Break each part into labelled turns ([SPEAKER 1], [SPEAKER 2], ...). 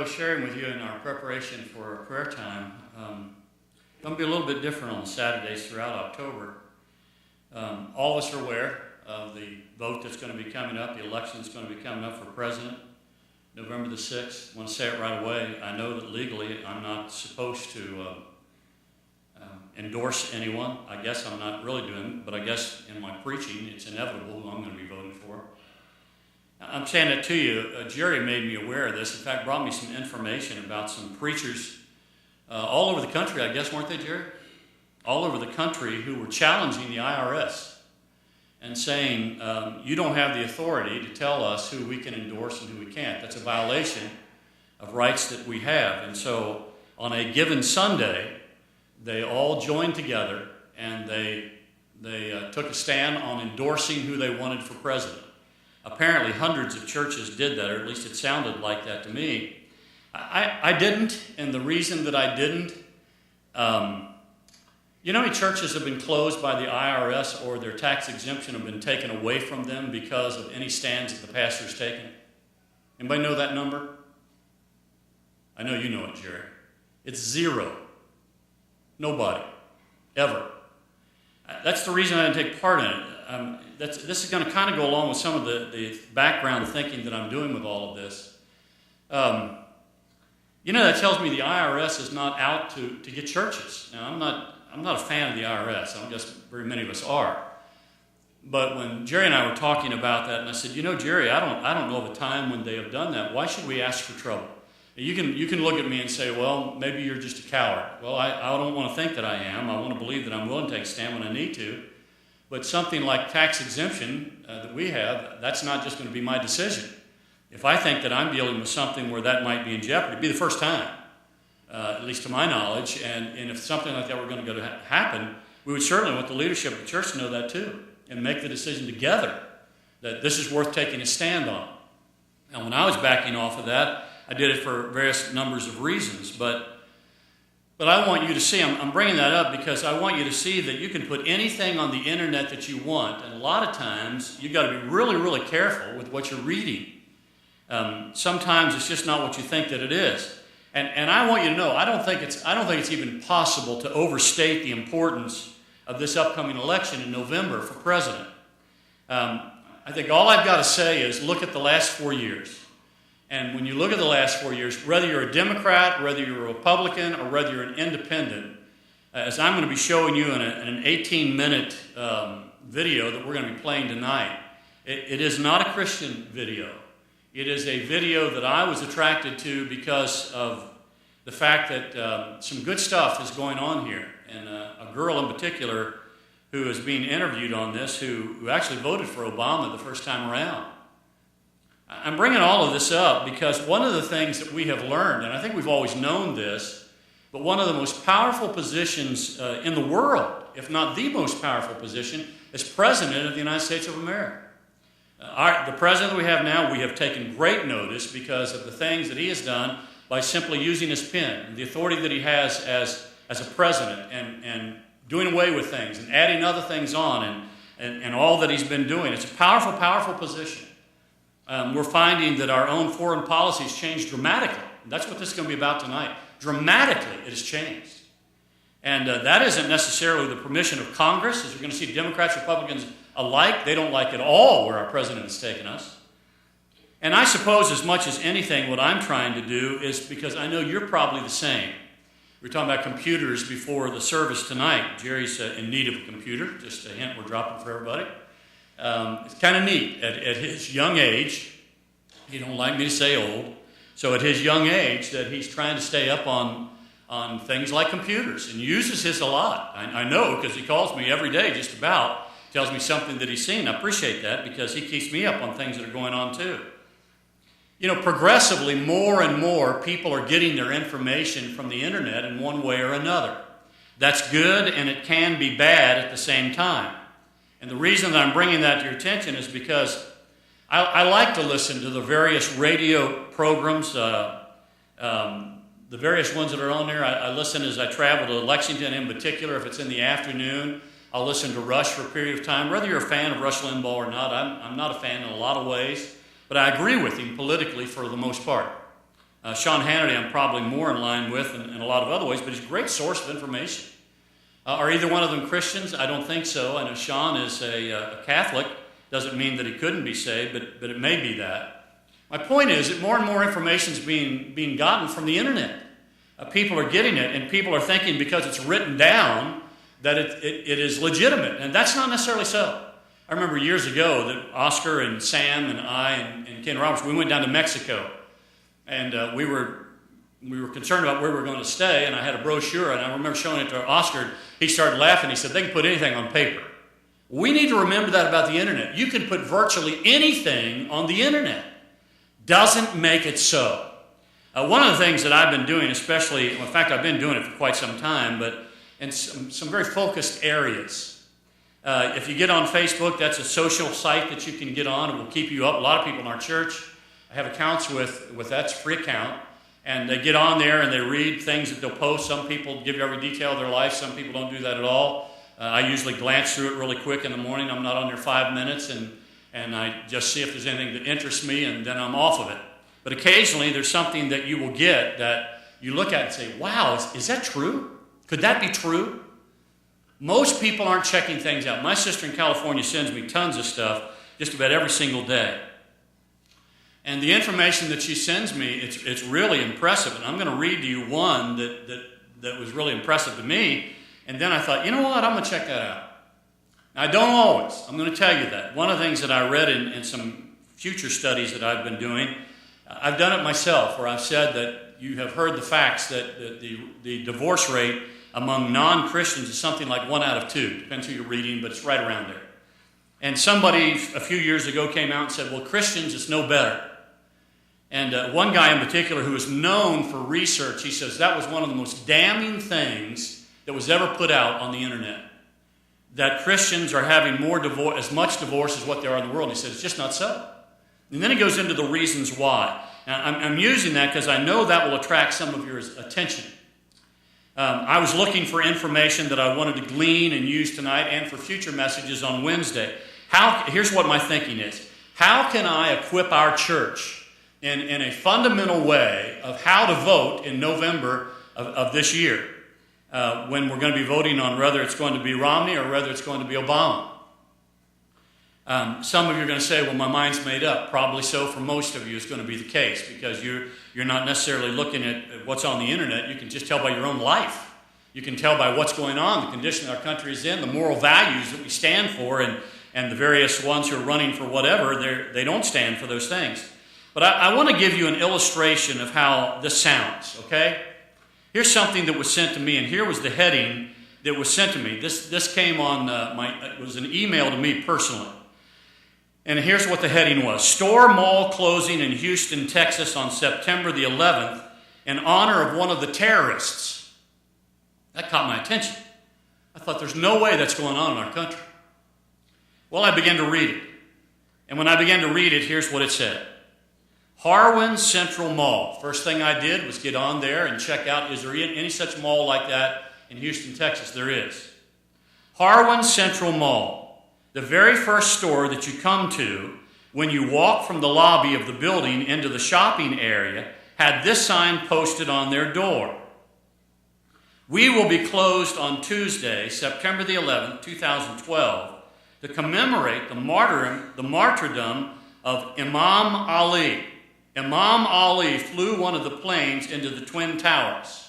[SPEAKER 1] was sharing with you in our preparation for our prayer time, it's going to be a little bit different on Saturdays throughout October. All of us are aware of the vote that's going to be coming up, the election that's going to be coming up for president, November the 6th. I want to say it right away. I know that legally I'm not supposed to endorse anyone. I guess I'm not really doing it, but I guess in my preaching it's inevitable who I'm going to be voting for. I'm saying that to you. Jerry made me aware of this. In fact, brought me some information about some preachers all over the country, I guess, weren't they, Jerry? All over the country who were challenging the IRS and saying, you don't have the authority to tell us who we can endorse and who we can't. That's a violation of rights that we have. And so on a given Sunday, they all joined together and they took a stand on endorsing who they wanted for president. Apparently hundreds of churches did that, or at least it sounded like that to me. I didn't, and the reason that I didn't, you know how many churches have been closed by the IRS or their tax exemption have been taken away from them because of any stands that the pastor's taken? Anybody know that number? I know you know it, Jerry. It's 0. Nobody. Ever. That's the reason I didn't take part in it. This is going to kind of go along with some of the background thinking that I'm doing with all of this. You know, that tells me the IRS is not out to get churches. Now, I'm not a fan of the IRS. I don't guess very many of us are. But when Jerry and I were talking about that, and I said, you know, Jerry, I don't know of a time when they have done that. Why should we ask for trouble? You can look at me and say, well, maybe you're just a coward. Well, I don't want to think that I am. I want to believe that I'm willing to take a stand when I need to. But something like tax exemption that we have, that's not just going to be my decision. If I think that I'm dealing with something where that might be in jeopardy, it'd be the first time, at least to my knowledge. And if something like that were going to happen, we would certainly want the leadership of the church to know that too and make the decision together that this is worth taking a stand on. Now, when I was backing off of that, I did it for various numbers of reasons, but I want you to see, I'm bringing that up because I want you to see that you can put anything on the internet that you want, and a lot of times you've got to be really, really careful with what you're reading. Sometimes it's just not what you think that it is. And I want you to know, I don't think it's even possible to overstate the importance of this upcoming election in November for president. I think all I've got to say is look at the last 4 years. And when you look at the last 4 years, whether you're a Democrat, whether you're a Republican, or whether you're an independent, as I'm going to be showing you in an 18-minute video that we're going to be playing tonight, it is not a Christian video. It is a video that I was attracted to because of the fact that some good stuff is going on here. And a girl in particular who is being interviewed on this, who actually voted for Obama the first time around. I'm bringing all of this up because one of the things that we have learned, and I think we've always known this, but one of the most powerful positions in the world, if not the most powerful position, is President of the United States of America. The president that we have now, we have taken great notice because of the things that he has done by simply using his pen, and the authority that he has as a president, and doing away with things and adding other things on, and all that he's been doing. It's a powerful, powerful position. We're finding that our own foreign policy has changed dramatically. That's what this is going to be about tonight. Dramatically, it has changed. And that isn't necessarily the permission of Congress, as we're going to see Democrats, Republicans alike. They don't like at all where our president has taken us. And I suppose as much as anything, what I'm trying to do is because I know you're probably the same. We were talking about computers before the service tonight. Jerry's in need of a computer. Just a hint we're dropping for everybody. It's kind of neat. At his young age, he don't like me to say old, so at his young age that he's trying to stay up on things like computers and uses his a lot. I know because he calls me every day just about, tells me something that he's seen. I appreciate that because he keeps me up on things that are going on too. You know, progressively more and more people are getting their information from the internet in one way or another. That's good and it can be bad at the same time. And the reason that I'm bringing that to your attention is because I like to listen to the various radio programs, the various ones that are on there. I listen as I travel to Lexington in particular. If it's in the afternoon, I'll listen to Rush for a period of time. Whether you're a fan of Rush Limbaugh or not, I'm not a fan in a lot of ways, but I agree with him politically for the most part. Sean Hannity I'm probably more in line with in a lot of other ways, but he's a great source of information. Are either one of them Christians? I don't think so. I know Sean is a Catholic. Doesn't mean that he couldn't be saved, but it may be that. My point is that more and more information is being gotten from the internet. People are getting it, and people are thinking because it's written down that it is legitimate, and that's not necessarily so. I remember years ago that Oscar and Sam and I and Ken Roberts, we went down to Mexico, and we were concerned about where we were going to stay, and I had a brochure, and I remember showing it to Oscar. He started laughing. He said, they can put anything on paper. We need to remember that about the internet. You can put virtually anything on the internet. Doesn't make it so. One of the things that I've been doing, especially, in fact, I've been doing it for quite some time, but in some very focused areas. If you get on Facebook, that's a social site that you can get on. It will keep you up. A lot of people in our church have accounts with that's a free account. And they get on there and they read things that they'll post. Some people give you every detail of their life. Some people don't do that at all. I usually glance through it really quick in the morning. I'm not on there 5 minutes, and I just see if there's anything that interests me, and then I'm off of it. But occasionally there's something that you will get that you look at and say, wow, is that true? Could that be true? Most people aren't checking things out. My sister in California sends me tons of stuff just about every single day. And the information that she sends me, it's really impressive. And I'm going to read to you one that was really impressive to me. And then I thought, you know what, I'm going to check that out. Now, I don't always. I'm going to tell you that. One of the things that I read in some future studies that I've been doing, I've done it myself, where I've said that you have heard the facts that the divorce rate among non-Christians is something like 1 out of 2. Depends who you're reading, but it's right around there. And somebody a few years ago came out and said, well, Christians, it's no better. And one guy in particular who is known for research, he says that was one of the most damning things that was ever put out on the internet. That Christians are having more divorce, as much divorce as what there are in the world. And he said, it's just not so. And then he goes into the reasons why. Now, I'm using that because I know that will attract some of your attention. I was looking for information that I wanted to glean and use tonight and for future messages on Wednesday. Here's what my thinking is. How can I equip our church in a fundamental way of how to vote in November of this year when we're going to be voting on whether it's going to be Romney or whether it's going to be Obama? Some of you are going to say, well, my mind's made up. Probably so for most of you it's going to be the case because you're not necessarily looking at what's on the internet. You can just tell by your own life. You can tell by what's going on, the condition our country is in, the moral values that we stand for, and the various ones who are running for whatever, they don't stand for those things. But I want to give you an illustration of how this sounds, okay? Here's something that was sent to me, and here was the heading that was sent to me. This came on it was an email to me personally. And here's what the heading was. Store mall closing in Houston, Texas on September the 11th in honor of one of the terrorists. That caught my attention. I thought there's no way that's going on in our country. Well, I began to read it. And when I began to read it, here's what it said. Harwin Central Mall. First thing I did was get on there and check out, is there any such mall like that in Houston, Texas? There is. Harwin Central Mall. The very first store that you come to when you walk from the lobby of the building into the shopping area had this sign posted on their door. We will be closed on Tuesday, September the 11th, 2012, to commemorate the martyrdom of Imam Ali. Imam Ali flew one of the planes into the Twin Towers.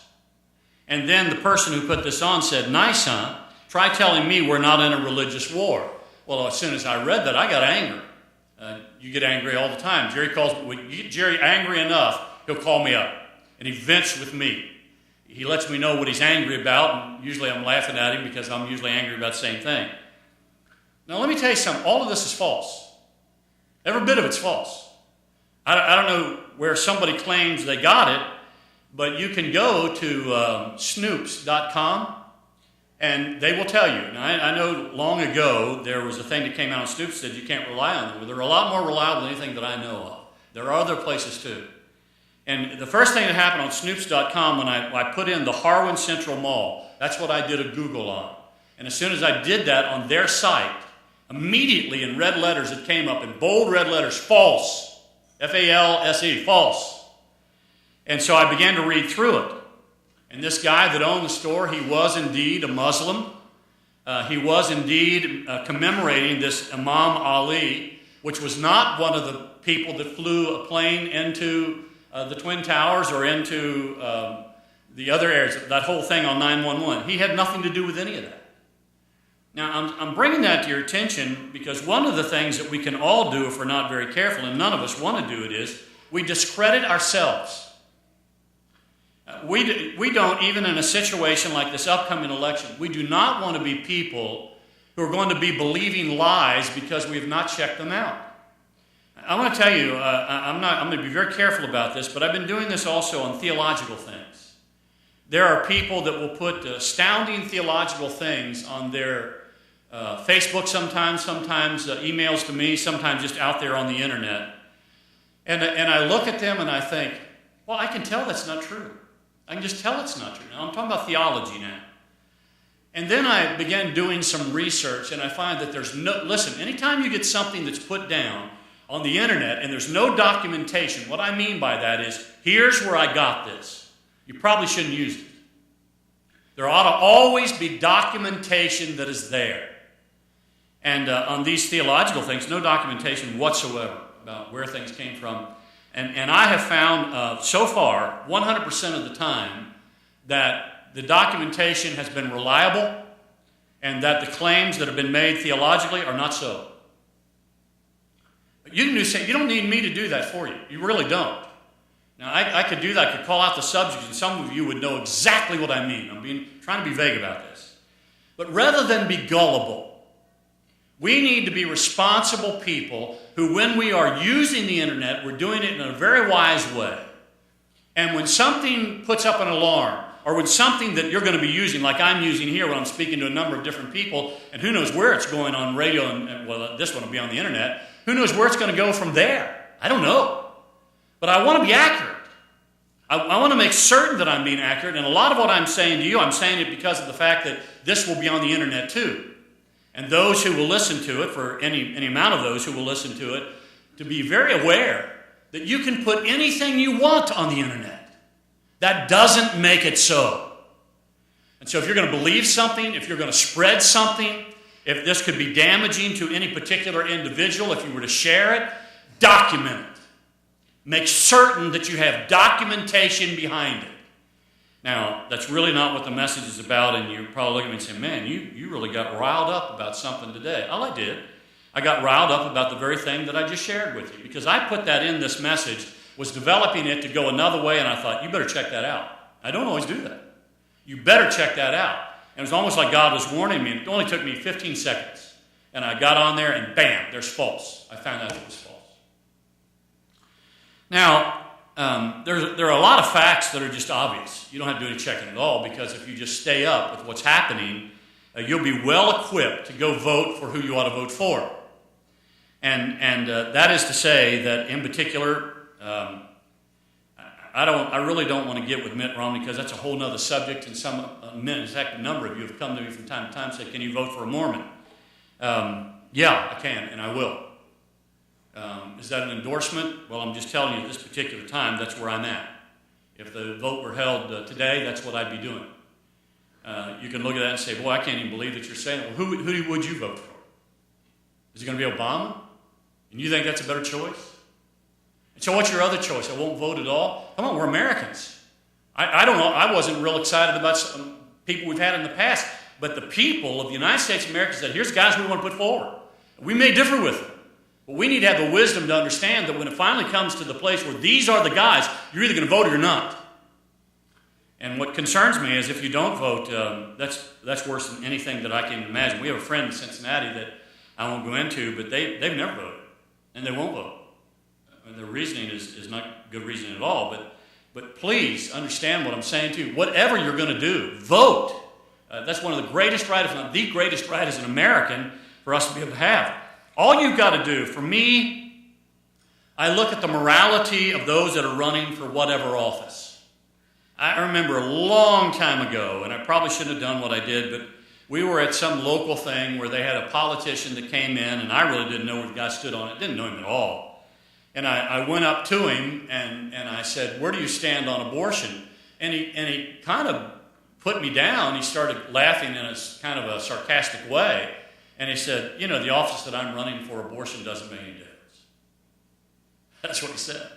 [SPEAKER 1] And then the person who put this on said, nice, huh? Try telling me we're not in a religious war. Well, as soon as I read that, I got angry. You get angry all the time. When you get Jerry angry enough, he'll call me up, and he vents with me. He lets me know what he's angry about, and usually I'm laughing at him because I'm usually angry about the same thing. Now, let me tell you something. All of this is false. Every bit of it's false. I don't know where somebody claims they got it, but you can go to snoops.com, and they will tell you. Now, I know long ago there was a thing that came out on Snoops that said you can't rely on them. Well, they're a lot more reliable than anything that I know of. There are other places too. And the first thing that happened on Snoops.com when I put in the Harwin Central Mall, that's what I did a Google on. And as soon as I did that on their site, immediately in red letters it came up in bold red letters, false. F-A-L-S-E, false. And so I began to read through it. And this guy that owned the store, he was indeed a Muslim. He was indeed commemorating this Imam Ali, which was not one of the people that flew a plane into the Twin Towers or into the other areas, that whole thing on 911. He had nothing to do with any of that. Now, I'm bringing that to your attention because one of the things that we can all do if we're not very careful, and none of us want to do it, is we discredit ourselves. We don't, even in a situation like this upcoming election, we do not want to be people who are going to be believing lies because we have not checked them out. I want to tell you, I'm going to be very careful about this, but I've been doing this also on theological things. There are people that will put astounding theological things on their Facebook sometimes emails to me, sometimes just out there on the internet. And I look at them and I think, well, I can tell that's not true. I can just tell it's not true. Now, I'm talking about theology now. And then I began doing some research, and I find that listen, anytime you get something that's put down on the internet and there's no documentation, what I mean by that is, here's where I got this. You probably shouldn't use it. There ought to always be documentation that is there. And on these theological things, no documentation whatsoever about where things came from. And I have found so far, 100% of the time, that the documentation has been reliable and that the claims that have been made theologically are not so. You can say, you don't need me to do that for you. You really don't. Now, I could do that. I could call out the subject, and some of you would know exactly what I mean. I'm trying to be vague about this. But rather than be gullible, we need to be responsible people who, when we are using the internet, we're doing it in a very wise way. And when something puts up an alarm, or when something that you're going to be using, like I'm using here when I'm speaking to a number of different people, and who knows where it's going on radio, and well, this one will be on the internet, who knows where it's going to go from there? I don't know. But I want to be accurate. I want to make certain that I'm being accurate, and a lot of what I'm saying to you, I'm saying it because of the fact that this will be on the internet too. And those who will listen to it, for any amount of those who will listen to it, to be very aware that you can put anything you want on the internet. That doesn't make it so. And so if you're going to believe something, if you're going to spread something, if this could be damaging to any particular individual, if you were to share it, document it. Make certain that you have documentation behind it. Now, that's really not what the message is about, and you're probably looking at me and saying, man, you really got riled up about something today. All I did, I got riled up about the very thing that I just shared with you, because I put that in this message, was developing it to go another way, and I thought, you better check that out. I don't always do that. You better check that out. And it was almost like God was warning me, and it only took me 15 seconds. And I got on there, and bam, there's false. I found out it was false. Now, there are a lot of facts that are just obvious. You don't have to do any checking at all, because if you just stay up with what's happening, you'll be well equipped to go vote for who you ought to vote for. And that is to say that, in particular, I really don't want to get with Mitt Romney, because that's a whole other subject. And in fact, a number of you have come to me from time to time and said, "Can you vote for a Mormon?" Yeah, I can, and I will. Is that an endorsement? Well, I'm just telling you at this particular time, that's where I'm at. If the vote were held today, that's what I'd be doing. You can look at that and say, boy, I can't even believe that you're saying it. Well, who would you vote for? Is it going to be Obama? And you think that's a better choice? And so what's your other choice? I won't vote at all? Come on, we're Americans. I don't know. I wasn't real excited about some people we've had in the past, but the people of the United States of America said, here's guys we want to put forward. We may differ with them. But we need to have the wisdom to understand that when it finally comes to the place where these are the guys, you're either going to vote or you're not. And what concerns me is if you don't vote, that's worse than anything that I can imagine. We have a friend in Cincinnati that I won't go into, but they've never voted, and they won't vote. And their reasoning is not good reasoning at all, but please understand what I'm saying to you. Whatever you're going to do, vote. That's one of the greatest rights, if not the greatest right as an American for us to be able to have. All you've got to do, for me, I look at the morality of those that are running for whatever office. I remember a long time ago, and I probably shouldn't have done what I did, but we were at some local thing where they had a politician that came in, and I really didn't know where the guy stood on it. Didn't know him at all. And I went up to him and I said, "Where do you stand on abortion?" And he kind of put me down. He started laughing in a kind of a sarcastic way. And he said, "You know, the office that I'm running for abortion doesn't make any difference." That's what he said.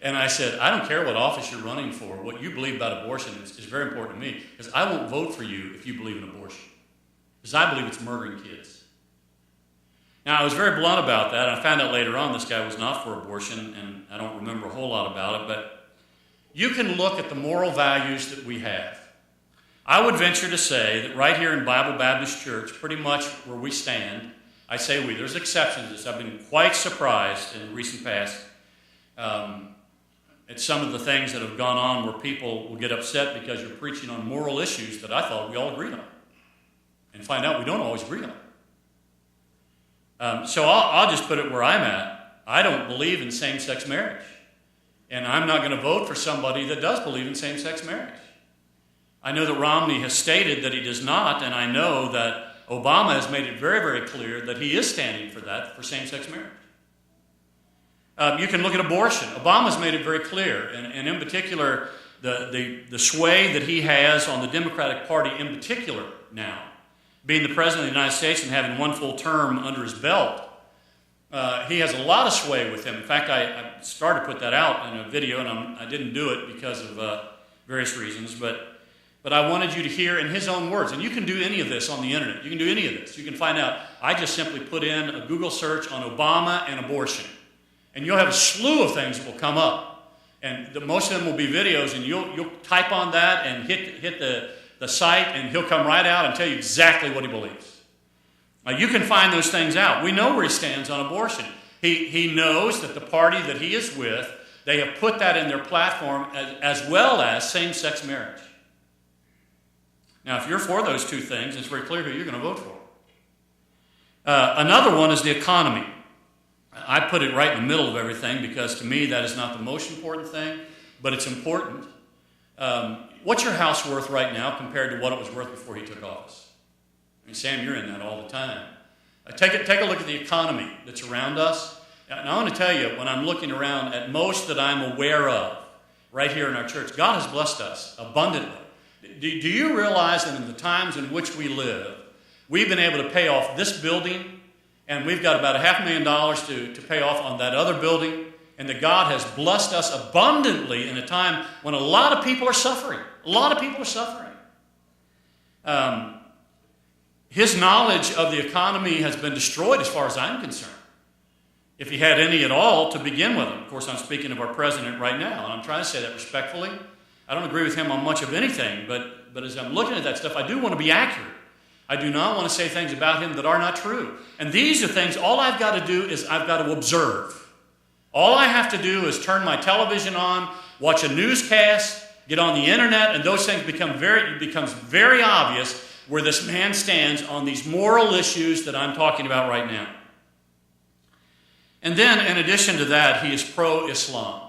[SPEAKER 1] And I said, "I don't care what office you're running for. What you believe about abortion is very important to me, because I won't vote for you if you believe in abortion, because I believe it's murdering kids." Now, I was very blunt about that. I found out later on this guy was not for abortion, and I don't remember a whole lot about it, but you can look at the moral values that we have. I would venture to say that right here in Bible Baptist Church, pretty much where we stand, I say we, there's exceptions to this. I've been quite surprised in the recent past at some of the things that have gone on where people will get upset because you're preaching on moral issues that I thought we all agreed on, and find out we don't always agree on. So I'll just put it where I'm at. I don't believe in same-sex marriage, and I'm not going to vote for somebody that does believe in same-sex marriage. I know that Romney has stated that he does not, and I know that Obama has made it very, very clear that he is standing for that, for same-sex marriage. You can look at abortion. Obama's made it very clear, and in particular, the sway that he has on the Democratic Party in particular now, being the President of the United States and having one full term under his belt, he has a lot of sway with him. In fact, I started to put that out in a video, and I didn't do it because of various reasons, but I wanted you to hear in his own words. And you can do any of this on the internet. You can do any of this. You can find out. I just simply put in a Google search on Obama and abortion, and you'll have a slew of things that will come up. And most of them will be videos, and you'll type on that and hit the site, and he'll come right out and tell you exactly what he believes. You can find those things out. We know where he stands on abortion. He knows that the party that he is with, they have put that in their platform as well as same-sex marriage. Now, if you're for those two things, it's very clear who you're going to vote for. Another one is the economy. I put it right in the middle of everything because to me that is not the most important thing, but it's important. What's your house worth right now compared to what it was worth before he took office? I mean, Sam, you're in that all the time. Take a look at the economy that's around us. And I want to tell you, when I'm looking around at most that I'm aware of right here in our church, God has blessed us abundantly. Do you realize that in the times in which we live, we've been able to pay off this building, and we've got about $500,000 to pay off on that other building, and that God has blessed us abundantly in a time when a lot of people are suffering. A lot of people are suffering. His knowledge of the economy has been destroyed as far as I'm concerned, if he had any at all to begin with. Of course, I'm speaking of our president right now, and I'm trying to say that respectfully. I don't agree with him on much of anything, but as I'm looking at that stuff, I do want to be accurate. I do not want to say things about him that are not true. And these are things, all I've got to do is I've got to observe. All I have to do is turn my television on, watch a newscast, get on the internet, and those things becomes very obvious where this man stands on these moral issues that I'm talking about right now. And then, in addition to that, he is pro-Islam.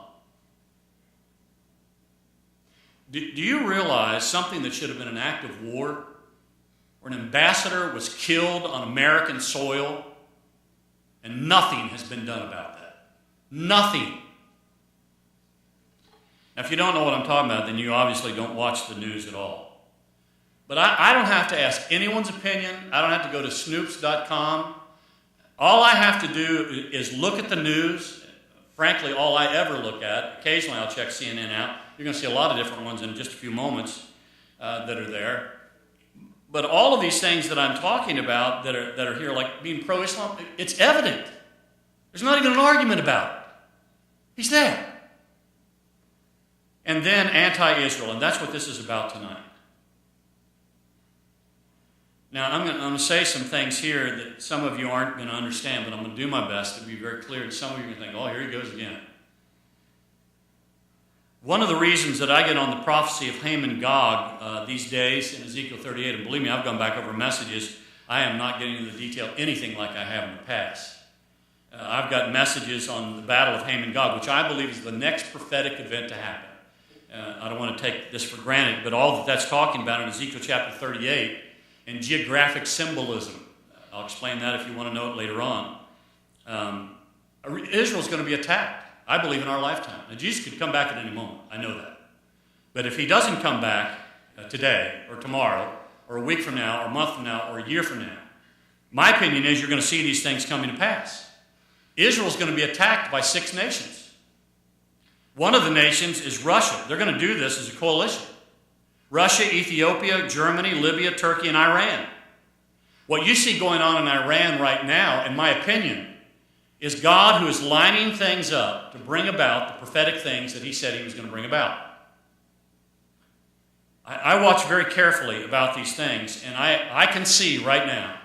[SPEAKER 1] Do you realize something that should have been an act of war, where an ambassador was killed on American soil, and nothing has been done about that? Nothing. Now, if you don't know what I'm talking about, then you obviously don't watch the news at all. But I don't have to ask anyone's opinion. I don't have to go to snoops.com. All I have to do is look at the news. Frankly, all I ever look at. Occasionally I'll check CNN out. You're going to see a lot of different ones in just a few moments that are there. But all of these things that I'm talking about that are here, like being pro-Islam, it's evident. There's not even an argument about it. He's there. And then anti-Israel, and that's what this is about tonight. Now, I'm going to say some things here that some of you aren't going to understand, but I'm going to do my best to be very clear. And some of you are going to think, oh, here he goes again. One of the reasons that I get on the prophecy of Haman Gog these days in Ezekiel 38, and believe me, I've gone back over messages, I am not getting into the detail anything like I have in the past. I've got messages on the battle of Haman Gog, which I believe is the next prophetic event to happen. I don't want to take this for granted, but all that's talking about in Ezekiel chapter 38 and geographic symbolism. I'll explain that if you want to know it later on. Israel's going to be attacked, I believe, in our lifetime. Now, Jesus could come back at any moment. I know that. But if he doesn't come back today or tomorrow or a week from now or a month from now or a year from now, my opinion is you're going to see these things coming to pass. Israel's going to be attacked by 6 nations. One of the nations is Russia. They're going to do this as a coalition. Russia, Ethiopia, Germany, Libya, Turkey, and Iran. What you see going on in Iran right now, in my opinion, is God who is lining things up to bring about the prophetic things that he said he was going to bring about. I watch very carefully about these things, and I can see right now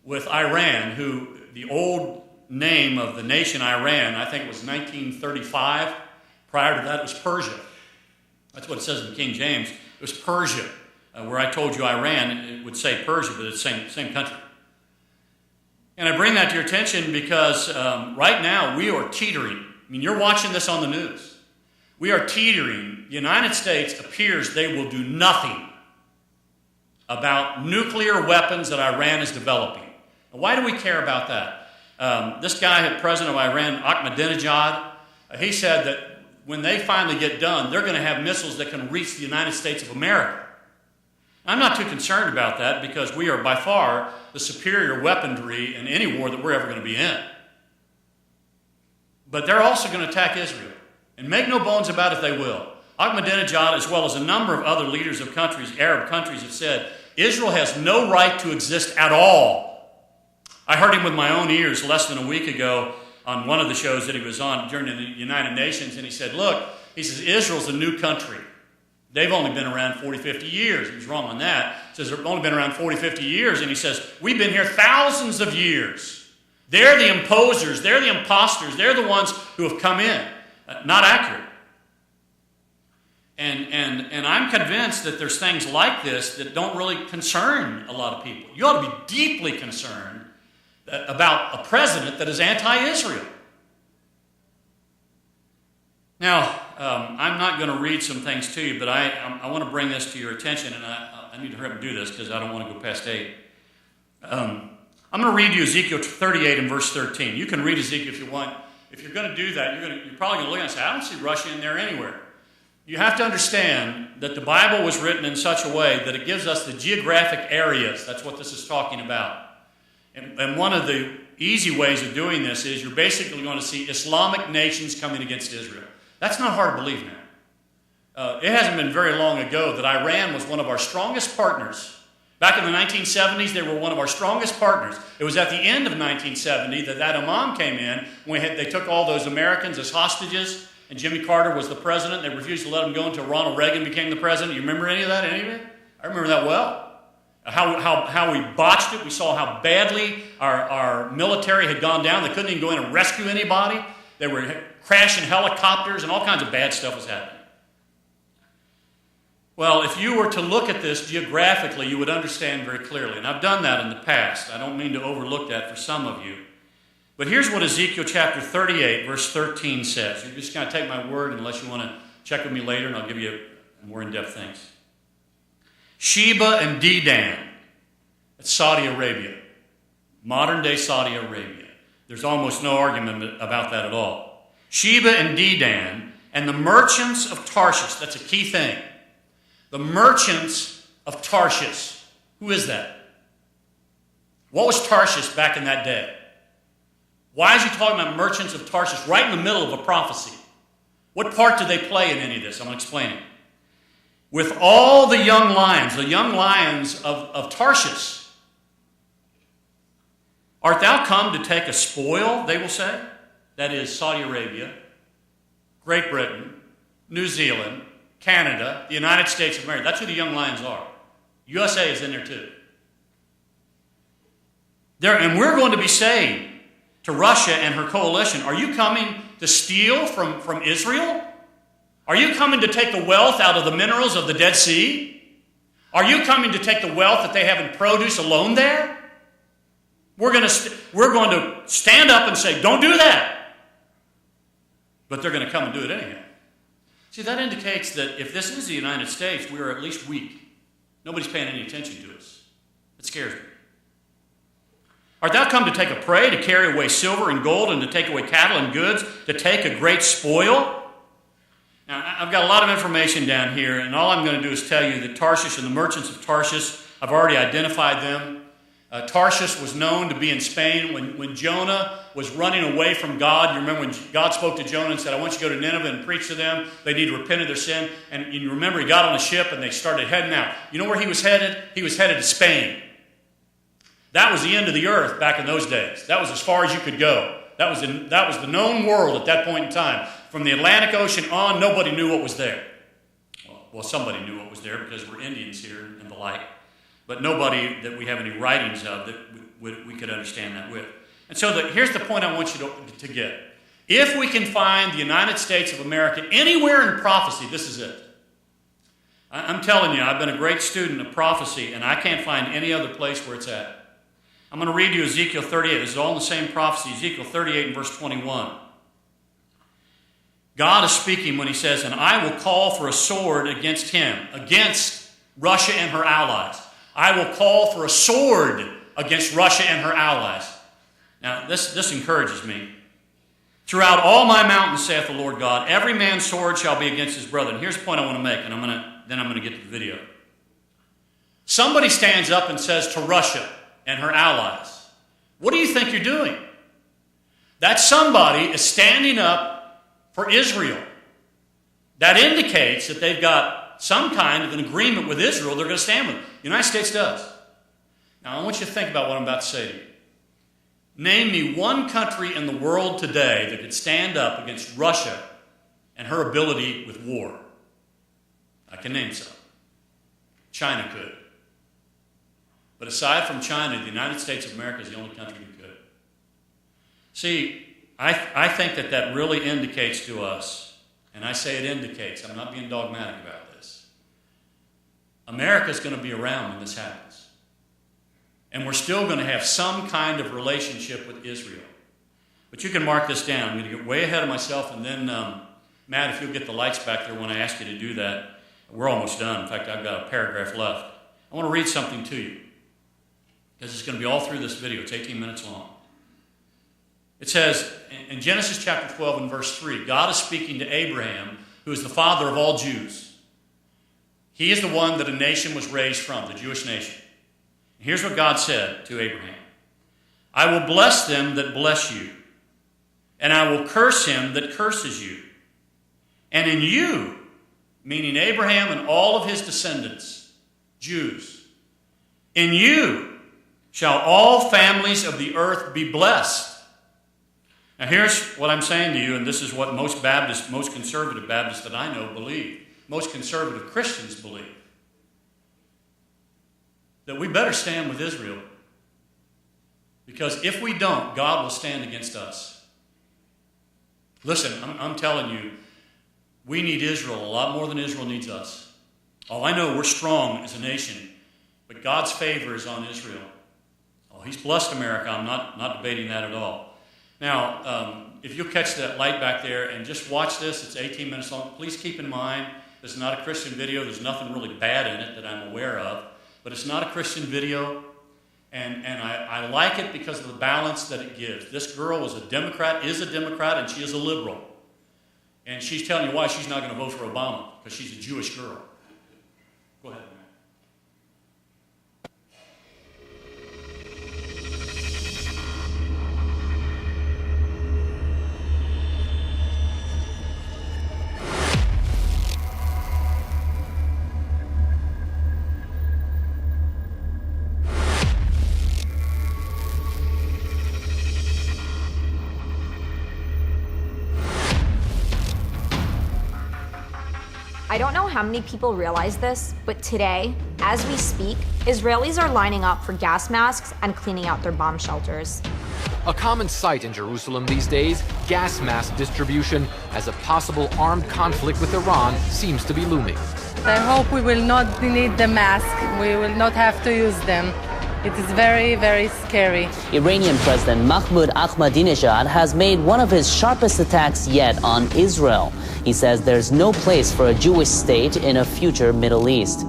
[SPEAKER 1] with Iran, who the old name of the nation Iran, I think it was 1935. Prior to that, it was Persia. That's what it says in King James. It was Persia. Where I told you Iran, it would say Persia, but it's the same country. And I bring that to your attention because right now we are teetering. I mean, you're watching this on the news. We are teetering. The United States appears they will do nothing about nuclear weapons that Iran is developing. Now, why do we care about that? This guy, the president of Iran, Ahmadinejad, he said that when they finally get done, they're going to have missiles that can reach the United States of America. I'm not too concerned about that because we are by far the superior weaponry in any war that we're ever going to be in. But they're also going to attack Israel. And make no bones about it, they will. Ahmadinejad, as well as a number of other leaders of countries, Arab countries, have said, Israel has no right to exist at all. I heard him with my own ears less than a week ago on one of the shows that he was on during the United Nations, and he said, look, he says, Israel's a new country. They've only been around 40, 50 years. He was wrong on that. He says they've only been around 40, 50 years. And he says, we've been here thousands of years. They're the imposers. They're the imposters. They're the ones who have come in. Not accurate. And I'm convinced that there's things like this that don't really concern a lot of people. You ought to be deeply concerned about a president that is anti-Israel. Now, I'm not going to read some things to you, but I want to bring this to your attention, and I need to hurry up and do this because I don't want to go past 8. I'm going to read you Ezekiel 38 and verse 13. You can read Ezekiel if you want. If you're going to do that, you're probably going to look and say, I don't see Russia in there anywhere. You have to understand that the Bible was written in such a way that it gives us the geographic areas. That's what this is talking about. And one of the easy ways of doing this is you're basically going to see Islamic nations coming against Israel. That's not hard to believe now. It hasn't been very long ago that Iran was one of our strongest partners. Back in the 1970s, they were one of our strongest partners. It was at the end of 1970 that imam came in. They took all those Americans as hostages, and Jimmy Carter was the president. They refused to let him go until Ronald Reagan became the president. You remember any of that? Any of it? I remember that well. How we botched it. We saw how badly our military had gone down. They couldn't even go in and rescue anybody. They were crashing helicopters and all kinds of bad stuff was happening. Well, if you were to look at this geographically, you would understand very clearly. And I've done that in the past. I don't mean to overlook that for some of you. But here's what Ezekiel chapter 38, verse 13 says. You're just going to take my word unless you want to check with me later, and I'll give you more in-depth things. Sheba and Dedan, that's Saudi Arabia, modern-day Saudi Arabia. There's almost no argument about that at all. Sheba and Dedan and the merchants of Tarshish, that's a key thing. The merchants of Tarshish. Who is that? What was Tarshish back in that day? Why is he talking about merchants of Tarshish right in the middle of a prophecy? What part do they play in any of this? I'm going to explain it. With all the young lions of Tarshish, art thou come to take a spoil, they will say? That is Saudi Arabia, Great Britain, New Zealand, Canada, the United States of America. That's who the young lions are. USA is in there too. And we're going to be saying to Russia and her coalition, are you coming to steal from Israel? Are you coming to take the wealth out of the minerals of the Dead Sea? Are you coming to take the wealth that they have in produce alone there? We're going to stand up and say, don't do that. But they're going to come and do it anyhow. See, that indicates that if this is the United States, we are at least weak. Nobody's paying any attention to us. It scares me. Art thou come to take a prey, to carry away silver and gold, and to take away cattle and goods, to take a great spoil? Now, I've got a lot of information down here, and all I'm going to do is tell you that Tarshish and the merchants of Tarshish, I've already identified them. Tarshish was known to be in Spain. When Jonah was running away from God, you remember when God spoke to Jonah and said, I want you to go to Nineveh and preach to them. They need to repent of their sin. And you remember he got on a ship and they started heading out. You know where he was headed? He was headed to Spain. That was the end of the earth back in those days. That was as far as you could go. That was the known world at that point in time. From the Atlantic Ocean on, nobody knew what was there. Well, somebody knew what was there because we're Indians here and the like. But nobody that we have any writings of that we could understand that with. And so here's the point I want you to get. If we can find the United States of America anywhere in prophecy, this is it. I'm telling you, I've been a great student of prophecy, and I can't find any other place where it's at. I'm going to read you Ezekiel 38. This is all in the same prophecy, Ezekiel 38 and verse 21. God is speaking when he says, and I will call for a sword against him, against Russia and her allies. I will call for a sword against Russia and her allies. Now, this encourages me. Throughout all my mountains, saith the Lord God, every man's sword shall be against his brother. And here's the point I want to make, and then I'm going to get to the video. Somebody stands up and says to Russia and her allies, what do you think you're doing? That somebody is standing up for Israel. That indicates that they've got some kind of an agreement with Israel they're going to stand with. The United States does. Now, I want you to think about what I'm about to say to you. Name me one country in the world today that could stand up against Russia and her ability with war. I can name some. China could. But aside from China, the United States of America is the only country that could. See, I think that really indicates to us, and I say it indicates, I'm not being dogmatic about this, America's going to be around when this happens. And we're still going to have some kind of relationship with Israel. But you can mark this down. I'm going to get way ahead of myself, and then, Matt, if you'll get the lights back there when I ask you to do that, we're almost done. In fact, I've got a paragraph left. I want to read something to you, because it's going to be all through this video. It's 18 minutes long. It says, in Genesis chapter 12 and verse 3, God is speaking to Abraham, who is the father of all Jews. He is the one that a nation was raised from, the Jewish nation. Here's what God said to Abraham. I will bless them that bless you, and I will curse him that curses you. And in you, meaning Abraham and all of his descendants, Jews, in you shall all families of the earth be blessed. Now here's what I'm saying to you, and this is what most Baptists, most conservative Baptists that I know believe, most conservative Christians believe, that we better stand with Israel, because if we don't, God will stand against us. Listen, I'm telling you, we need Israel a lot more than Israel needs us. Oh, I know we're strong as a nation, but God's favor is on Israel. Oh, he's blessed America. I'm not debating that at all. Now, if you'll catch that light back there and just watch this, it's 18 minutes long. Please keep in mind, this is not a Christian video. There's nothing really bad in it that I'm aware of. But it's not a Christian video, and I like it because of the balance that it gives. This girl is a Democrat, and she is a liberal. And she's telling you why she's not going to vote for Obama, because she's a Jewish girl. Go ahead.
[SPEAKER 2] I don't know how many people realize this, but today, as we speak, Israelis are lining up for gas masks and cleaning out their bomb shelters.
[SPEAKER 3] A common sight in Jerusalem these days, gas mask distribution, as a possible armed conflict with Iran seems to be looming.
[SPEAKER 4] I hope we will not need the mask. We will not have to use them. It is very, very scary.
[SPEAKER 5] Iranian President Mahmoud Ahmadinejad has made one of his sharpest attacks yet on Israel. He says there's no place for a Jewish state in a future Middle East.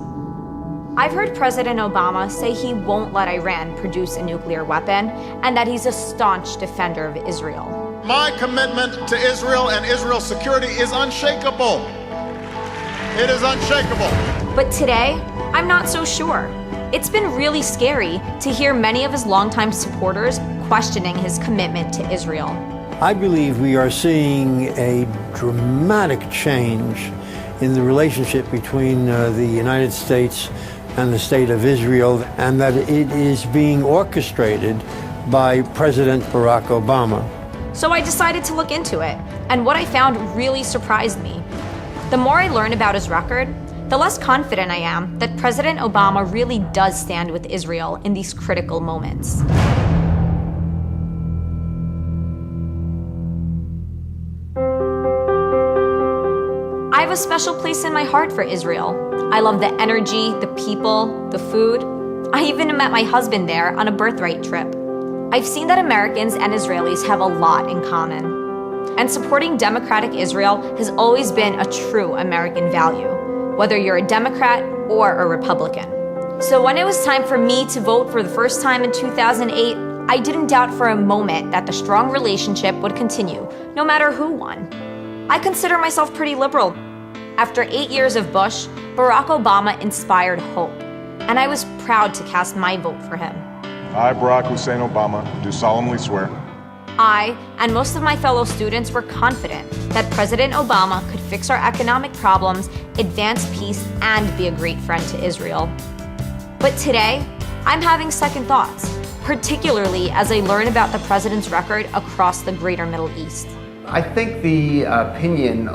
[SPEAKER 2] I've heard President Obama say he won't let Iran produce a nuclear weapon and that he's a staunch defender of Israel.
[SPEAKER 6] My commitment to Israel and Israel's security is unshakable. It is unshakable.
[SPEAKER 2] But today, I'm not so sure. It's been really scary to hear many of his longtime supporters questioning his commitment to Israel.
[SPEAKER 7] I believe we are seeing a dramatic change in the relationship between the United States and the State of Israel, and that it is being orchestrated by President Barack Obama.
[SPEAKER 2] So I decided to look into it, and what I found really surprised me. The more I learn about his record, the less confident I am that President Obama really does stand with Israel in these critical moments. I have a special place in my heart for Israel. I love the energy, the people, the food. I even met my husband there on a birthright trip. I've seen that Americans and Israelis have a lot in common. And supporting democratic Israel has always been a true American value, whether you're a Democrat or a Republican. So when it was time for me to vote for the first time in 2008, I didn't doubt for a moment that the strong relationship would continue, no matter who won. I consider myself pretty liberal. After 8 years of Bush, Barack Obama inspired hope, and I was proud to cast my vote for him.
[SPEAKER 6] I, Barack Hussein Obama, do solemnly swear.
[SPEAKER 2] I and most of my fellow students were confident that President Obama could fix our economic problems, advance peace, and be a great friend to Israel. But today, I'm having second thoughts, particularly as I learn about the president's record across the greater Middle East.
[SPEAKER 8] I think the opinion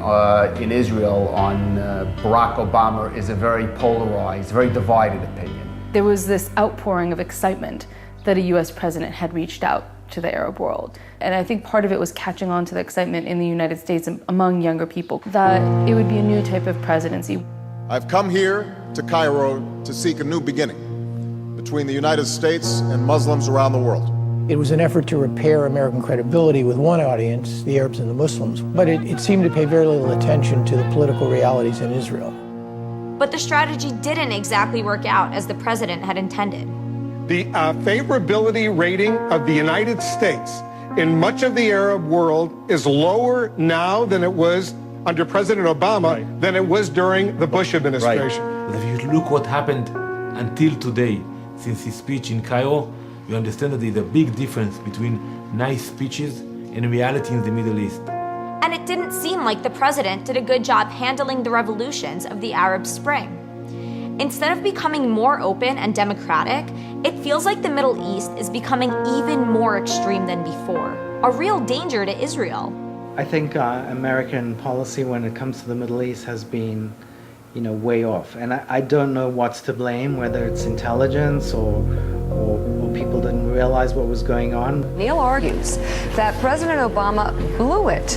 [SPEAKER 8] in Israel on Barack Obama is a very polarized, very divided opinion.
[SPEAKER 9] There was this outpouring of excitement that a U.S. president had reached out to the Arab world. And I think part of it was catching on to the excitement in the United States among younger people that it would be a new type of presidency.
[SPEAKER 6] I've come here to Cairo to seek a new beginning between the United States and Muslims around the world.
[SPEAKER 10] It was an effort to repair American credibility with one audience, the Arabs and the Muslims, but it seemed to pay very little attention to the political realities in Israel.
[SPEAKER 2] But the strategy didn't exactly work out as the president had intended.
[SPEAKER 11] The favorability rating of the United States in much of the Arab world is lower now than it was under President Obama than it was during the Bush administration.
[SPEAKER 12] But if you look what happened until today, since his speech in Cairo, you understand that there's a big difference between nice speeches and reality in the Middle East.
[SPEAKER 2] And it didn't seem like the president did a good job handling the revolutions of the Arab Spring. Instead of becoming more open and democratic, it feels like the Middle East is becoming even more extreme than before, a real danger to Israel.
[SPEAKER 13] I think American policy when it comes to the Middle East has been, way off. And I don't know what's to blame, whether it's intelligence or people didn't realize what was going on.
[SPEAKER 14] Neil argues that President Obama blew it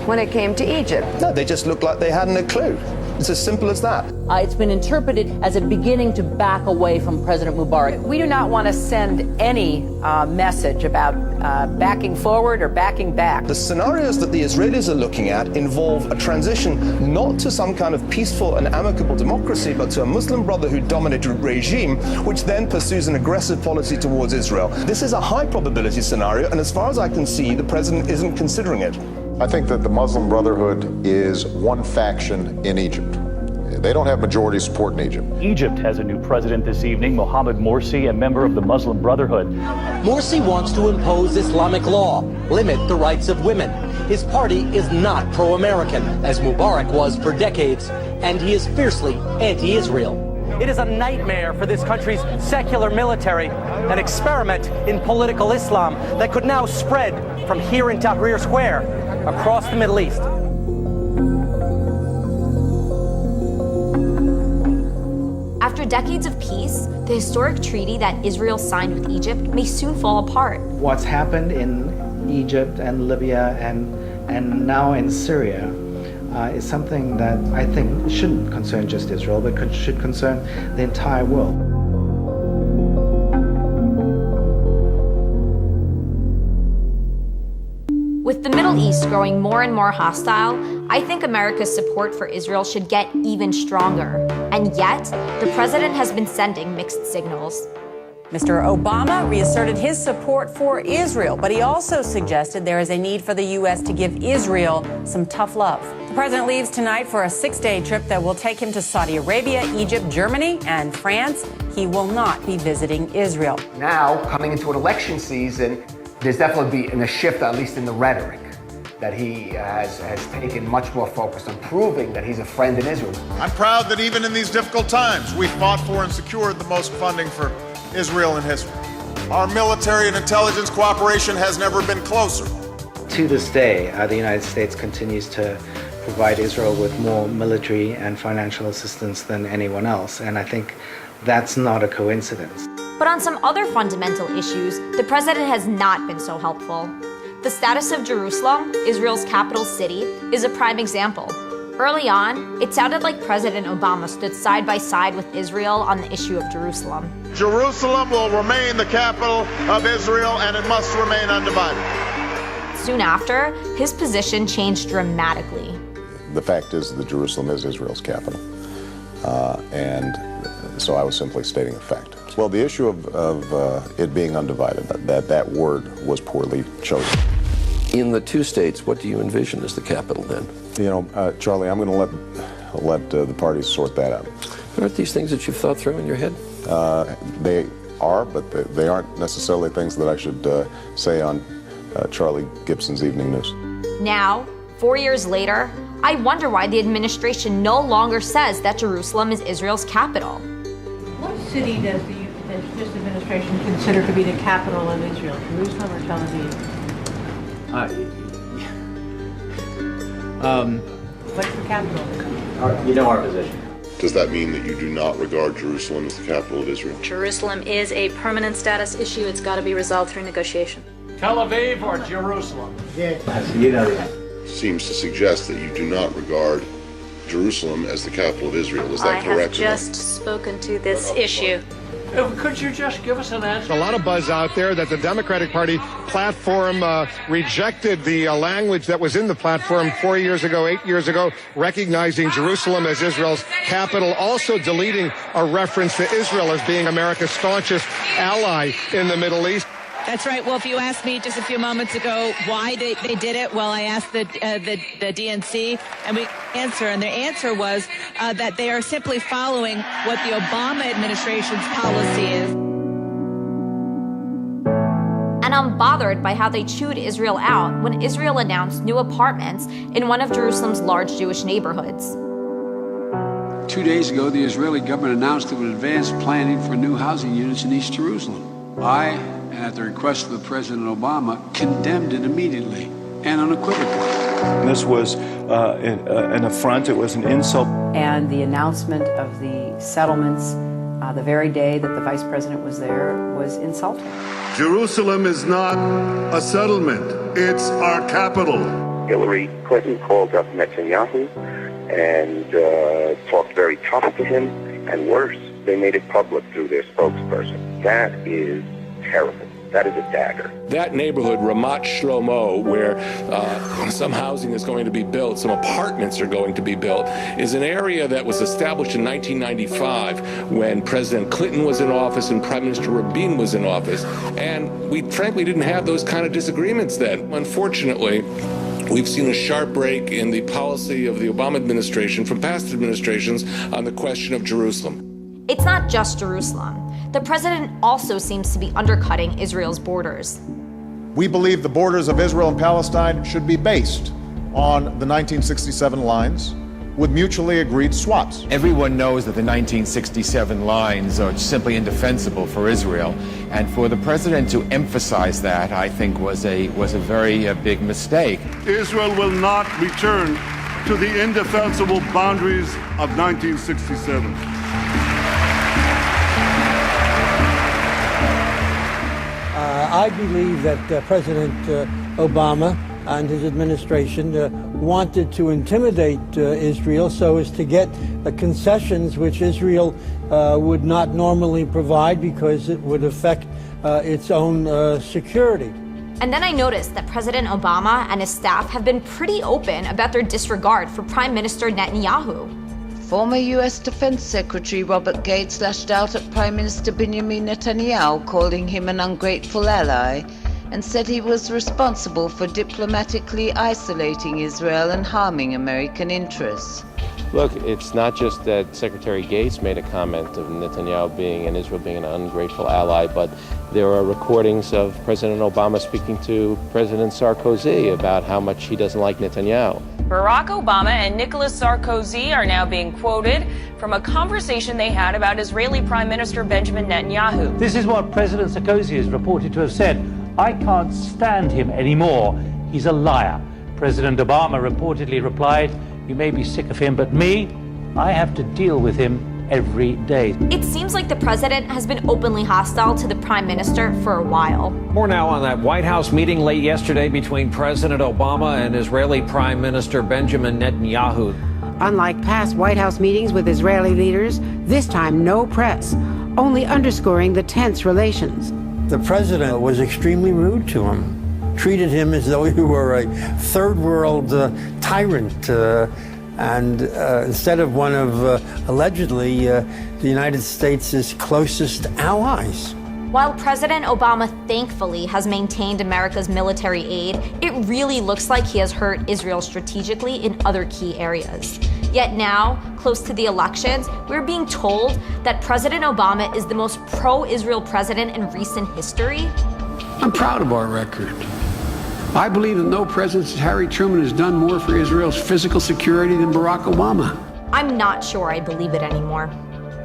[SPEAKER 14] when it came to Egypt.
[SPEAKER 15] No, they just looked like they hadn't a clue. It's as simple as that.
[SPEAKER 16] It's been interpreted as a beginning to back away from President Mubarak.
[SPEAKER 17] We do not want to send any message about backing forward or backing back.
[SPEAKER 15] The scenarios that the Israelis are looking at involve a transition not to some kind of peaceful and amicable democracy, but to a Muslim Brotherhood-dominated regime, which then pursues an aggressive policy towards Israel. This is a high probability scenario, and as far as I can see, the president isn't considering it.
[SPEAKER 6] I think that the Muslim Brotherhood is one faction in Egypt. They don't have majority support in Egypt.
[SPEAKER 18] Egypt has a new president this evening, Mohamed Morsi, a member of the Muslim Brotherhood.
[SPEAKER 19] Morsi wants to impose Islamic law, limit the rights of women. His party is not pro-American, as Mubarak was for decades, and he is fiercely anti-Israel.
[SPEAKER 20] It is a nightmare for this country's secular military, an experiment in political Islam that could now spread from here in Tahrir Square across the Middle East.
[SPEAKER 2] After decades of peace, the historic treaty that Israel signed with Egypt may soon fall apart.
[SPEAKER 13] What's happened in Egypt and Libya and now in Syria is something that I think shouldn't concern just Israel, but should concern the entire world.
[SPEAKER 2] With the Middle East growing more and more hostile, I think America's support for Israel should get even stronger. And yet, the president has been sending mixed signals.
[SPEAKER 21] Mr. Obama reasserted his support for Israel, but he also suggested there is a need for the U.S. to give Israel some tough love. The president leaves tonight for a 6-day trip that will take him to Saudi Arabia, Egypt, Germany, and France. He will not be visiting Israel.
[SPEAKER 8] Now, coming into an election season, there's definitely been a shift, at least in the rhetoric, that he has taken much more focus on proving that he's a friend in Israel.
[SPEAKER 6] I'm proud that even in these difficult times, we fought for and secured the most funding for Israel in history. Our military and intelligence cooperation has never been closer.
[SPEAKER 13] To this day, the United States continues to provide Israel with more military and financial assistance than anyone else, and I think that's not a coincidence.
[SPEAKER 2] But on some other fundamental issues, the president has not been so helpful. The status of Jerusalem, Israel's capital city, is a prime example. Early on, it sounded like President Obama stood side by side with Israel on the issue of Jerusalem.
[SPEAKER 6] Jerusalem will remain the capital of Israel, and it must remain undivided.
[SPEAKER 2] Soon after, his position changed dramatically.
[SPEAKER 6] The fact is that Jerusalem is Israel's capital, and so I was simply stating a fact. Well, the issue of it being undivided, that word was poorly chosen.
[SPEAKER 22] In the two states, what do you envision as the capital then?
[SPEAKER 6] You know, Charlie, I'm going to let the parties sort that out.
[SPEAKER 22] Aren't these things that you've thought through in your head?
[SPEAKER 6] They are, but they aren't necessarily things that I should say on Charlie Gibson's Evening News.
[SPEAKER 2] Now, 4 years later, I wonder why the administration no longer says that Jerusalem is Israel's capital.
[SPEAKER 23] What city does this administration consider to be the capital of Israel, Jerusalem or Tel Aviv? What's the capital?
[SPEAKER 24] You know our position.
[SPEAKER 25] Does that mean that you do not regard Jerusalem as the capital of Israel?
[SPEAKER 26] Jerusalem is a permanent status issue. It's got to be resolved through negotiation.
[SPEAKER 24] Tel Aviv or Jerusalem?
[SPEAKER 13] Yes. You know that.
[SPEAKER 25] Seems to suggest that you do not regard Jerusalem as the capital of Israel. Is that correct?
[SPEAKER 26] I have just spoken to this issue.
[SPEAKER 24] Could you just give us an answer?
[SPEAKER 11] A lot of buzz out there that the Democratic Party platform rejected the language that was in the platform 4 years ago, 8 years ago, recognizing Jerusalem as Israel's capital, also deleting a reference to Israel as being America's staunchest ally in the Middle East.
[SPEAKER 27] That's right. Well, if you asked me just a few moments ago why they did it, well, I asked the DNC, and we answer, and their answer was that they are simply following what the Obama administration's policy is.
[SPEAKER 2] And I'm bothered by how they chewed Israel out when Israel announced new apartments in one of Jerusalem's large Jewish neighborhoods.
[SPEAKER 28] 2 days ago, the Israeli government announced it would advance planning for new housing units in East Jerusalem. I, at the request of President Obama, condemned it immediately and unequivocally.
[SPEAKER 29] This was an affront. It was an insult.
[SPEAKER 21] And the announcement of the settlements the very day that the vice president was there was insulting.
[SPEAKER 30] Jerusalem is not a settlement. It's our capital.
[SPEAKER 31] Hillary Clinton called up Netanyahu and talked very tough to him, and worse, they made it public through their spokesperson. That is terrible. That is a dagger.
[SPEAKER 22] That neighborhood, Ramat Shlomo, where some housing is going to be built, some apartments are going to be built, is an area that was established in 1995 when President Clinton was in office and Prime Minister Rabin was in office. And we frankly didn't have those kind of disagreements then. Unfortunately, we've seen a sharp break in the policy of the Obama administration from past administrations on the question of Jerusalem.
[SPEAKER 2] It's not just Jerusalem. The president also seems to be undercutting Israel's borders.
[SPEAKER 6] We believe the borders of Israel and Palestine should be based on the 1967 lines with mutually agreed swaps.
[SPEAKER 32] Everyone knows that the 1967 lines are simply indefensible for Israel, and for the president to emphasize that, I think, was a very big mistake.
[SPEAKER 30] Israel will not return to the indefensible boundaries of 1967.
[SPEAKER 7] I believe that President Obama and his administration wanted to intimidate Israel so as to get concessions which Israel would not normally provide because it would affect its own security.
[SPEAKER 2] And then I noticed that President Obama and his staff have been pretty open about their disregard for Prime Minister Netanyahu.
[SPEAKER 1] Former U.S. Defense Secretary Robert Gates lashed out at Prime Minister Benjamin Netanyahu, calling him an ungrateful ally, and said he was responsible for diplomatically isolating Israel and harming American interests.
[SPEAKER 3] Look, it's not just that Secretary Gates made a comment of Netanyahu and Israel being an ungrateful ally, but there are recordings of President Obama speaking to President Sarkozy about how much he doesn't like Netanyahu.
[SPEAKER 4] Barack Obama and Nicolas Sarkozy are now being quoted from a conversation they had about Israeli Prime Minister Benjamin Netanyahu.
[SPEAKER 24] This is what President Sarkozy is reported to have said. I can't stand him anymore. He's a liar. President Obama reportedly replied, you may be sick of him, but me, I have to deal with him every day.
[SPEAKER 2] It seems like the president has been openly hostile to the prime minister for a while.
[SPEAKER 5] More now on that White House meeting late yesterday between President Obama and Israeli Prime Minister Benjamin Netanyahu.
[SPEAKER 9] Unlike past White House meetings with Israeli leaders, this time no press, only underscoring the tense relations.
[SPEAKER 7] The president was extremely rude to him, treated him as though he were a third world tyrant, and instead of one of allegedly the United States' closest allies.
[SPEAKER 2] While President Obama thankfully has maintained America's military aid, it really looks like he has hurt Israel strategically in other key areas. Yet now, close to the elections, we're being told that President Obama is the most pro-Israel president in recent history.
[SPEAKER 28] I'm proud of our record. I believe that no president since Harry Truman has done more for Israel's physical security than Barack Obama.
[SPEAKER 2] I'm not sure I believe it anymore.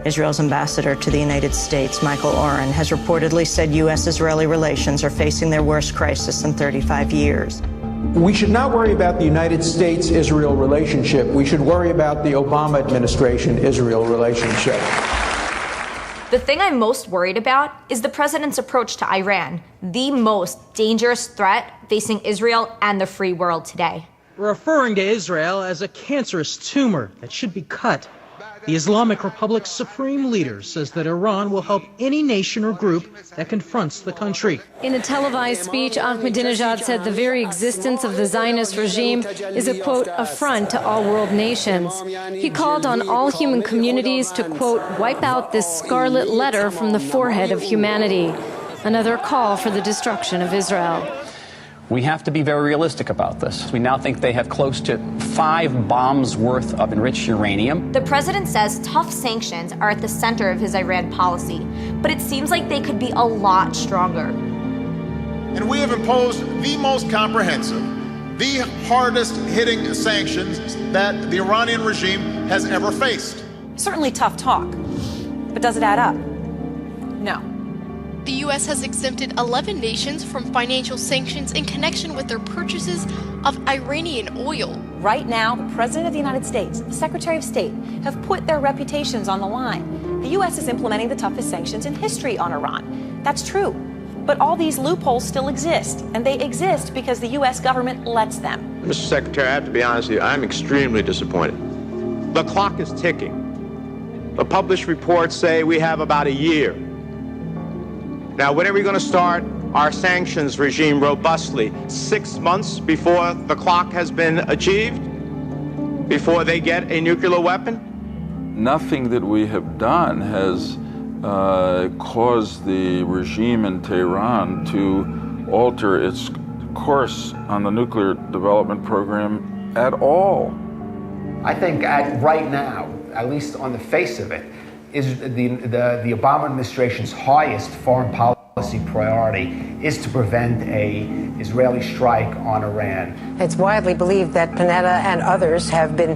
[SPEAKER 4] Israel's ambassador to the United States, Michael Oren, has reportedly said U.S.-Israeli relations are facing their worst crisis in 35 years.
[SPEAKER 10] We should not worry about the United States-Israel relationship. We should worry about the Obama administration-Israel relationship.
[SPEAKER 2] The thing I'm most worried about is the president's approach to Iran, the most dangerous threat facing Israel and the free world today.
[SPEAKER 12] Referring to Israel as a cancerous tumor that should be cut, the Islamic Republic's supreme leader says that Iran will help any nation or group that confronts the country.
[SPEAKER 14] In a televised speech, Ahmadinejad said the very existence of the Zionist regime is a, quote, affront to all world nations. He called on all human communities to, quote, wipe out this scarlet letter from the forehead of humanity. Another call for the destruction of Israel.
[SPEAKER 15] We have to be very realistic about this. We now think they have close to 5 bombs worth of enriched uranium.
[SPEAKER 2] The president says tough sanctions are at the center of his Iran policy, but it seems like they could be a lot stronger.
[SPEAKER 16] And we have imposed the most comprehensive, the hardest hitting sanctions that the Iranian regime has ever faced.
[SPEAKER 17] Certainly tough talk, but does it add up? No.
[SPEAKER 18] The U.S. has exempted 11 nations from financial sanctions in connection with their purchases of Iranian oil.
[SPEAKER 17] Right now, the President of the United States, the Secretary of State, have put their reputations on the line. The U.S. is implementing the toughest sanctions in history on Iran. That's true. But all these loopholes still exist, and they exist because the U.S. government lets them.
[SPEAKER 33] Mr. Secretary, I have to be honest with you, I'm extremely disappointed. The clock is ticking. The published reports say we have about a year. Now, when are we going to start our sanctions regime robustly? 6 months before the clock has been achieved? Before they get a nuclear weapon?
[SPEAKER 34] Nothing that we have done has caused the regime in Tehran to alter its course on the nuclear development program at all.
[SPEAKER 8] I think right now, at least on the face of it, is the Obama administration's highest foreign policy priority is to prevent an Israeli strike on Iran.
[SPEAKER 9] It's widely believed that Panetta and others have been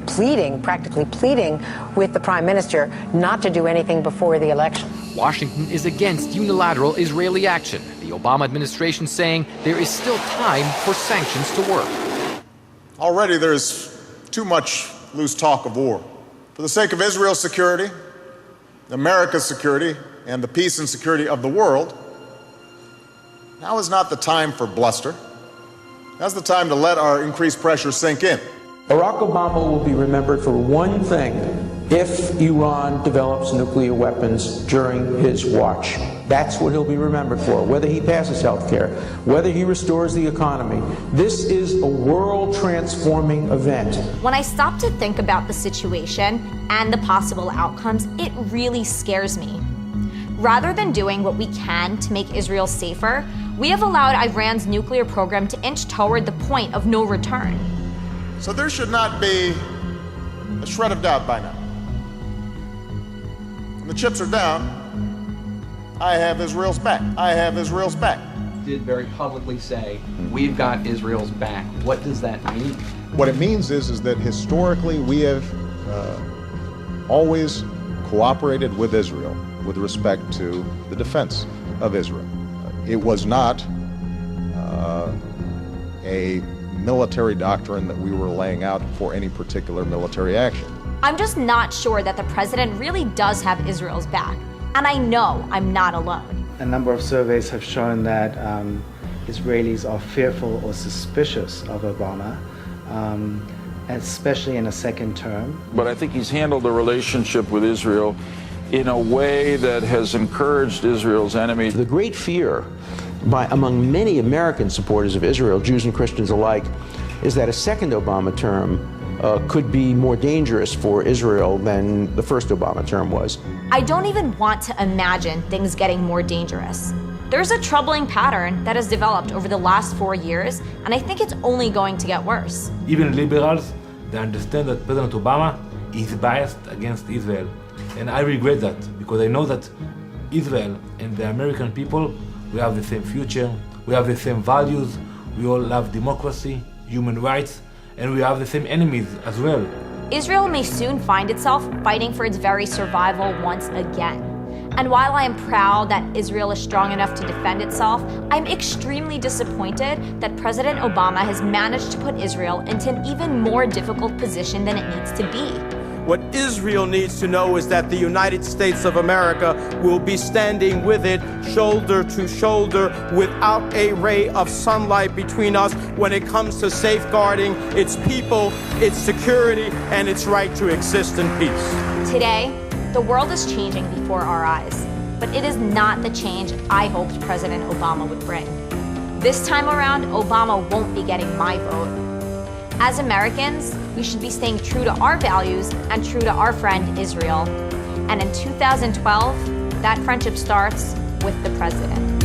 [SPEAKER 9] practically pleading with the prime minister not to do anything before the election.
[SPEAKER 35] Washington is against unilateral Israeli action. The Obama administration saying there is still time for sanctions to work.
[SPEAKER 16] Already there's too much loose talk of war. For the sake of Israel's security, America's security, and the peace and security of the world, now is not the time for bluster. Now's the time to let our increased pressure sink in.
[SPEAKER 10] Barack Obama will be remembered for one thing: if Iran develops nuclear weapons during his watch. That's what he'll be remembered for, whether he passes health care, whether he restores the economy. This is a world-transforming event.
[SPEAKER 2] When I stop to think about the situation and the possible outcomes, it really scares me. Rather than doing what we can to make Israel safer, we have allowed Iran's nuclear program to inch toward the point of no return.
[SPEAKER 16] So there should not be a shred of doubt by now. When the chips are down, I have Israel's back. I have Israel's back.
[SPEAKER 6] Did very publicly say, we've got Israel's back. What does that mean?
[SPEAKER 16] What it means is that historically we have always cooperated with Israel with respect to the defense of Israel. It was not a military doctrine that we were laying out for any particular military action.
[SPEAKER 2] I'm just not sure that the president really does have Israel's back. And I know I'm not alone.
[SPEAKER 6] A number of surveys have shown that Israelis are fearful or suspicious of Obama, especially in a second term.
[SPEAKER 34] But I think he's handled the relationship with Israel in a way that has encouraged Israel's enemies.
[SPEAKER 10] The great fear among many American supporters of Israel, Jews and Christians alike, is that a second Obama term could be more dangerous for Israel than the first Obama term was.
[SPEAKER 2] I don't even want to imagine things getting more dangerous. There's a troubling pattern that has developed over the last 4 years, and I think it's only going to get worse.
[SPEAKER 11] Even liberals, they understand that President Obama is biased against Israel. And I regret that, because I know that Israel and the American people, we have the same future, we have the same values, we all love democracy, human rights, and we have the same enemies as well.
[SPEAKER 2] Israel may soon find itself fighting for its very survival once again. And while I am proud that Israel is strong enough to defend itself, I'm extremely disappointed that President Obama has managed to put Israel into an even more difficult position than it needs to be.
[SPEAKER 13] What Israel needs to know is that the United States of America will be standing with it shoulder to shoulder without a ray of sunlight between us when it comes to safeguarding its people, its security, and its right to exist in peace.
[SPEAKER 2] Today, the world is changing before our eyes, but it is not the change I hoped President Obama would bring. This time around, Obama won't be getting my vote. As Americans, we should be staying true to our values and true to our friend Israel. And in 2012, that friendship starts with the president.